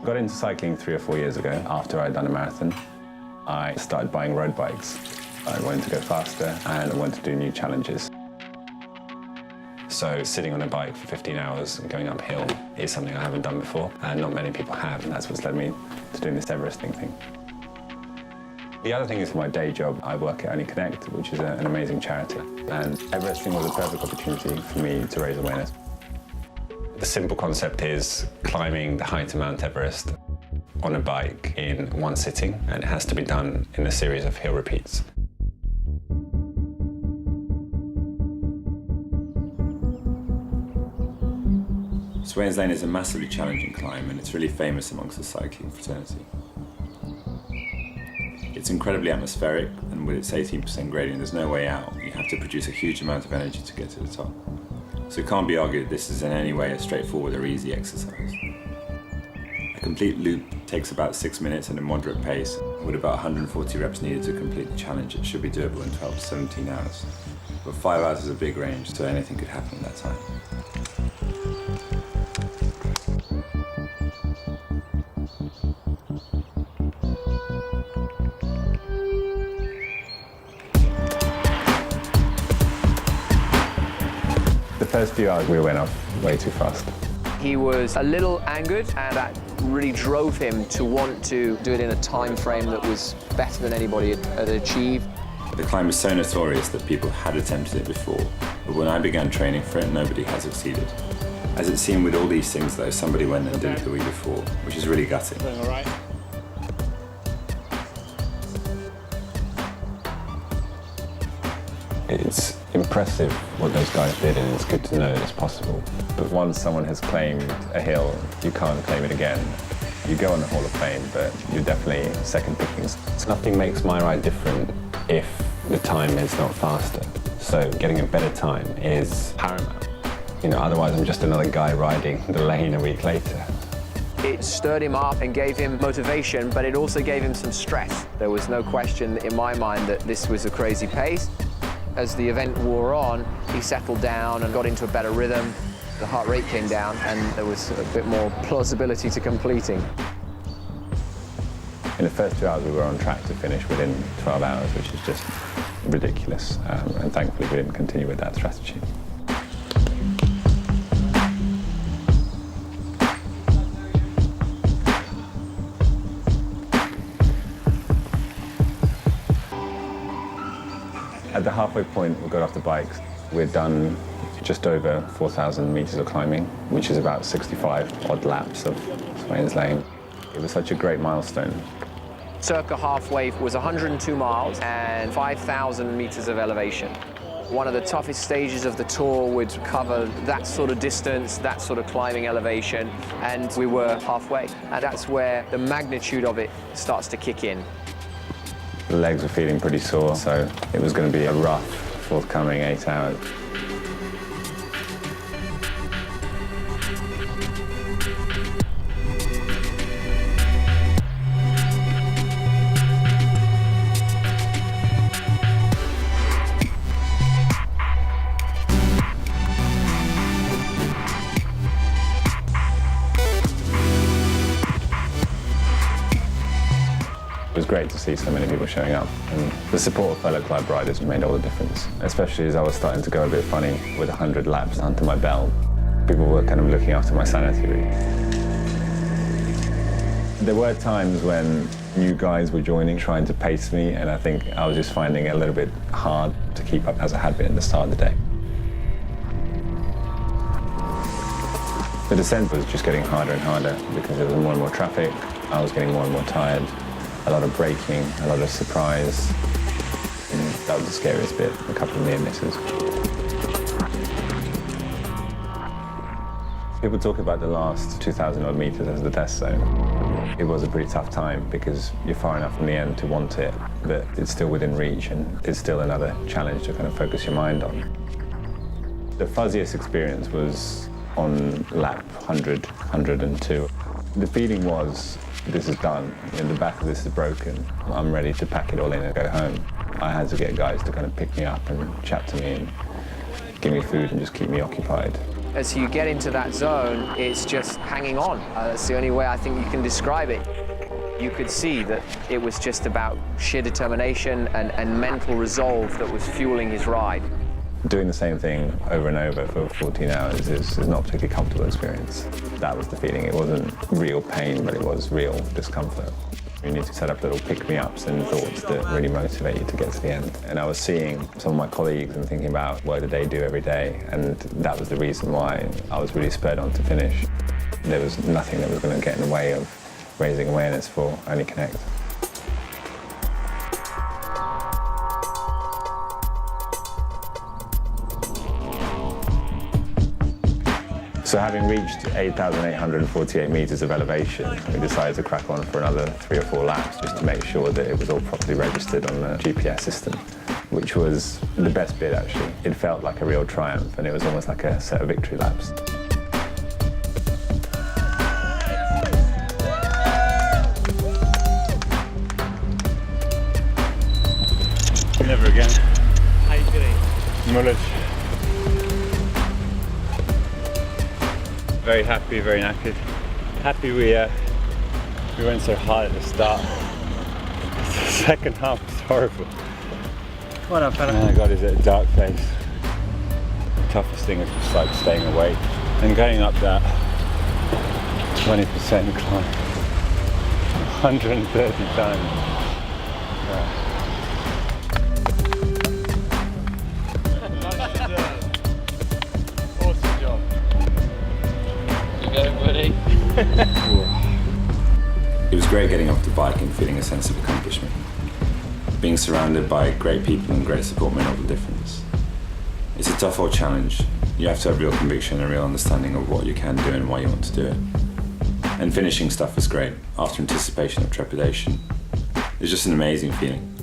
Got into cycling 3 or 4 years ago after I'd done a marathon. I started buying road bikes. I wanted to go faster and I wanted to do new challenges. So sitting on a bike for 15 hours and going uphill is something I haven't done before, and not many people have, and that's what's led me to doing this Everesting thing. The other thing is my day job. I work at Only Connect, which is an amazing charity, and Everesting was a perfect opportunity for me to raise awareness. The simple concept is climbing the height of Mount Everest on a bike in one sitting, and it has to be done in a series of hill repeats. Swain's Lane is a massively challenging climb, and it's really famous amongst the cycling fraternity. It's incredibly atmospheric, and with its 18% gradient, there's no way out. You have to produce a huge amount of energy to get to the top. So it can't be argued this is in any way a straightforward or easy exercise. A complete loop takes about 6 minutes at a moderate pace. With about 140 reps needed to complete the challenge, it should be doable in 12 to 17 hours. But 5 hours is a big range, so anything could happen in that time. The first few hours we went off way too fast. He was a little angered, and that really drove him to want to do it in a time frame that was better than anybody had achieved. The climb is so notorious that people had attempted it before, but when I began training for it, nobody had succeeded. As it seemed with all these things though, somebody went and did it the week before, which is really gutting. All right. It's impressive what those guys did, and it's good to know it's possible. But once someone has claimed a hill, you can't claim it again. You go on the Hall of Fame, but you're definitely second pickings. Nothing makes my ride different if the time is not faster. So getting a better time is paramount. You know, otherwise I'm just another guy riding the lane a week later. It stirred him up and gave him motivation, but it also gave him some stress. There was no question in my mind that this was a crazy pace. As the event wore on, he settled down and got into a better rhythm. The heart rate came down, and there was a bit more plausibility to completing. In the first 2 hours, we were on track to finish within 12 hours, which is just ridiculous. And thankfully, we didn't continue with that strategy. At the halfway point, we got off the bikes. We'd done just over 4,000 meters of climbing, which is about 65 odd laps of Swain's Lane. It was such a great milestone. Circa halfway was 102 miles and 5,000 meters of elevation. One of the toughest stages of the tour would cover that sort of distance, that sort of climbing elevation, and we were halfway. And that's where the magnitude of it starts to kick in. The legs were feeling pretty sore, so it was going to be a rough forthcoming 8 hours. It was great to see so many people showing up, and the support of fellow club riders made all the difference, especially as I was starting to go a bit funny with 100 laps under my belt. People were kind of looking after my sanity, really. There were times when new guys were joining, trying to pace me, and I think I was just finding it a little bit hard to keep up as I had been at the start of the day. The descent was just getting harder and harder because there was more and more traffic. I was getting more and more tired. A lot of braking, a lot of surprise. And that was the scariest bit, a couple of near misses. People talk about the last 2,000 odd meters as the test zone. It was a pretty tough time because you're far enough from the end to want it, but it's still within reach, and it's still another challenge to kind of focus your mind on. The fuzziest experience was on lap 100, 102. The feeling was, this is done, and the back of this is broken. I'm ready to pack it all in and go home. I had to get guys to kind of pick me up and chat to me and give me food and just keep me occupied. As you get into that zone, it's just hanging on. That's the only way I think you can describe it. You could see that it was just about sheer determination and mental resolve that was fueling his ride. Doing the same thing over and over for 14 hours is not a particularly comfortable experience. That was the feeling. It wasn't real pain, but it was real discomfort. You need to set up little pick-me-ups and thoughts that really motivate you to get to the end. And I was seeing some of my colleagues and thinking about what do they do every day, and that was the reason why I was really spurred on to finish. There was nothing that was going to get in the way of raising awareness for Only Connect. So having reached 8,848 metres of elevation, we decided to crack on for another 3 or 4 laps just to make sure that it was all properly registered on the GPS system, which was the best bit actually. It felt like a real triumph and it was almost like a set of victory laps. Never again. How you feeling? Mullet. Very happy, very knackered. Happy we went so hard at the start. The second half was horrible. Come on up, fella. Oh my God, is it a dark place? The toughest thing is just like staying awake and going up that 20% climb 130 times. Awesome job. You go, buddy. It was great getting off the bike and feeling a sense of accomplishment. Being surrounded by great people and great support made all the difference. It's a tough old challenge. You have to have real conviction and real understanding of what you can do and why you want to do it. And finishing stuff was great, after anticipation of trepidation. It's just an amazing feeling.